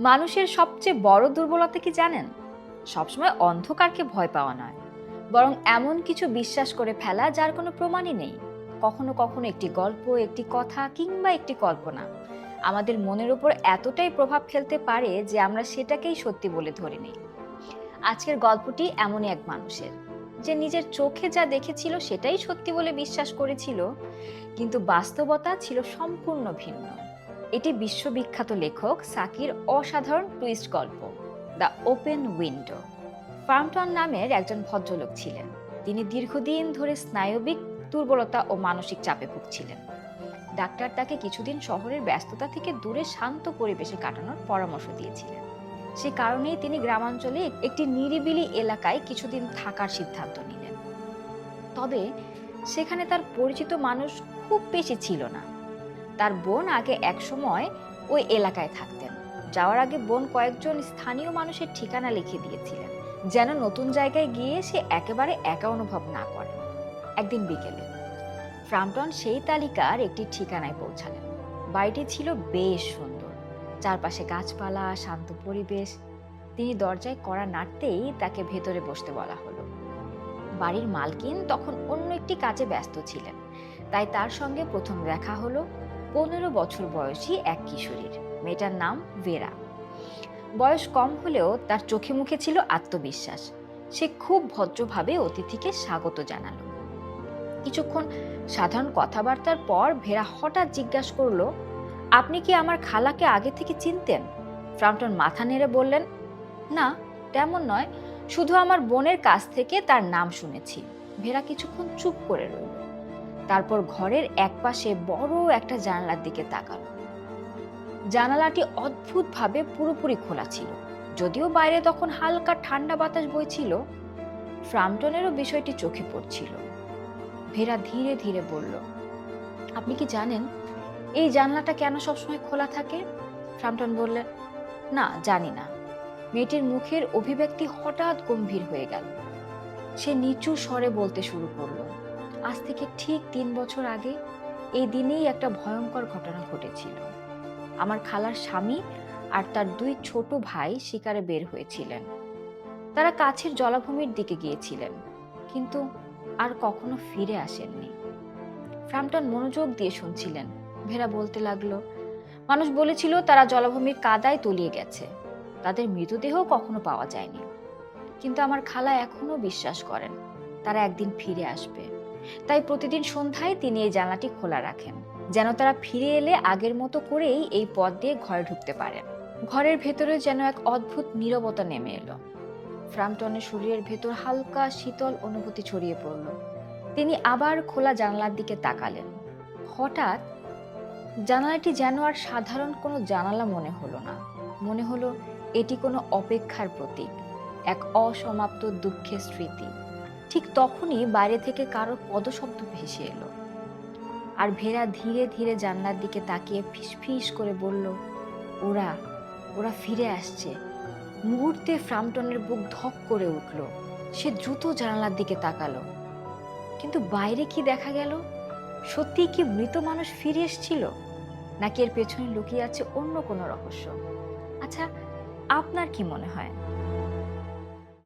মানুষের সবচেয়ে বড় দুর্বলতা কি জানেন? সবসময় অন্ধকারকে ভয় পাওয়া নয়, বরং এমন কিছু বিশ্বাস করে ফেলা যার কোনো প্রমাণই নেই। কখনো কখনো একটি গল্প, একটি কথা কিংবা একটি কল্পনা আমাদের মনের উপর এতটাই প্রভাব ফেলতে পারে যে আমরা সেটাকেই সত্যি বলে ধরে নিই। আজকের গল্পটি এমনই এক মানুষের, যে নিজের চোখে যা দেখেছিল সেটাই সত্যি বলে বিশ্বাস করেছিল, কিন্তু বাস্তবতা ছিল সম্পূর্ণ ভিন্ন। এটি বিশ্ববিখ্যাত লেখক সাকির অসাধারণ টুইস্ট গল্প, দ্য ওপেন উইন্ডো। ফার্মটন নামের একজন ভদ্রলোক ছিলেন। তিনি দীর্ঘদিন ধরে স্নায়বিক দুর্বলতা ও মানসিক চাপে ভুগছিলেন। ডাক্তার তাকে কিছুদিন শহরের ব্যস্ততা থেকে দূরে শান্ত পরিবেশে কাটানোর পরামর্শ দিয়েছিলেন। সে কারণেই তিনি গ্রামাঞ্চলে একটি নিরিবিলি এলাকায় কিছুদিন থাকার সিদ্ধান্ত নিলেন। তবে সেখানে তার পরিচিত মানুষ খুব বেশি ছিল না। তার বোন আগে একসময় ওই এলাকায় থাকতেন। যাওয়ার আগে বোন কয়েকজন স্থানীয় মানুষের ঠিকানা লিখে দিয়েছিলেন, যেন নতুন জায়গায় গিয়ে সে একেবারে একা অনুভব না করে। একদিন বিকেলে ফ্রাম্পটন সেই তালিকার একটি ঠিকানায় পৌঁছালেন। বাড়িটি ছিল বেশ সুন্দর, চারপাশে গাছপালা, শান্ত পরিবেশ। তিনি দরজায় কড়া নাড়তেই তাকে ভেতরে বসতে বলা হলো। বাড়ির মালকিন তখন অন্য একটি কাজে ব্যস্ত ছিলেন, তাই তার সঙ্গে প্রথম দেখা হলো 15 বছর বয়সী এক কিশোরীর। মেয়েটার নাম ভেরা। বয়স কম হলেও তার চোখে মুখে ছিল আত্মবিশ্বাস। সে খুব ভদ্রভাবে অতিথিকে স্বাগত জানালো। কিছুক্ষণ সাধারণ কথাবার্তার পর ভেরা হঠাৎ জিজ্ঞাসা করলো, আপনি কি আমার খালাকে আগে থেকে চিনতেন? ফ্রাম্পটন মাথা নেড়ে বললেন, না, তেমন নয়, শুধু আমার বোনের কাছ থেকে তার নাম শুনেছি। ভেরা কিছুক্ষণ চুপ করে রইল। তারপর ঘরের একপাশে বড় একটা জানালার দিকে তাকালো। জানালাটি অদ্ভুতভাবে পুরোপুরি খোলা ছিল, যদিও বাইরে তখন হালকা ঠান্ডা বাতাস বইছিল। ফ্রাম্পটনেরও বিষয়টি চোখে পড়ছিল। ভেরা ধীরে ধীরে বলল, আপনি কি জানেন এই জানলাটা কেন সবসময় খোলা থাকে? ফ্রাম্পটন বললেন, না, জানি না। মেয়েটির মুখের অভিব্যক্তি হঠাৎ গম্ভীর হয়ে গেল। সে নিচু স্বরে বলতে শুরু করলো, আজ থেকে ঠিক 3 বছর আগে এই দিনেই একটা ভয়ঙ্কর ঘটনা ঘটেছিল। আমার খালার স্বামী আর তার 2 ছোট ভাই শিকারে বের হয়েছিলেন। তারা কাছের জলাভূমির দিকে গিয়েছিলেন, কিন্তু আর কখনো ফিরে আসেননি। ফ্রাম্পটন মনোযোগ দিয়ে শুনছিলেন। ভেরা বলতে লাগলো, মানুষ বলেছিল তারা জলাভূমির কাদায় তলিয়ে গেছে। তাদের মৃতদেহ কখনো পাওয়া যায়নি। কিন্তু আমার খালা এখনো বিশ্বাস করেন তারা একদিন ফিরে আসবে। তাই প্রতিদিন সন্ধ্যায় তিনি এই জানলাটি খোলা রাখেন, যেন তারা ফিরে এলে আগের মতো করেই এই পথ দিয়ে ঘরে ঢুকতে পারেন। ঘরের ভেতরে যেন এক অদ্ভুত নীরবতা নেমে এলো। ফ্রাম্পটনের শরীরের ভেতর হালকা শীতল অনুভূতি ছড়িয়ে পড়ল। তিনি আবার খোলা জানালার দিকে তাকালেন। হঠাৎ জানালাটি যেন আর সাধারণ কোনো জানালা মনে হলো না। মনে হলো এটি কোনো অপেক্ষার প্রতীক, এক অসমাপ্ত দুঃখের স্মৃতি। ঠিক তখনই বাইরে থেকে কারো পদশব্দ ভেসে এলো, আর ভেরা ধীরে ধীরে জানলার দিকে তাকিয়ে ফিসফিস করে বলল, ওরা ওরা ফিরে আসছে। মুহূর্তে ফ্রাম্পটনের বুক ধক করে উঠল। সে দ্রুত জানালার দিকে তাকালো, কিন্তু বাইরে কি দেখা গেল? সত্যিই কি মৃত মানুষ ফিরে এসেছিল, নাকি এর পেছনে লুকিয়ে আছে অন্য কোনো রহস্য? আচ্ছা, আপনার কি মনে হয়?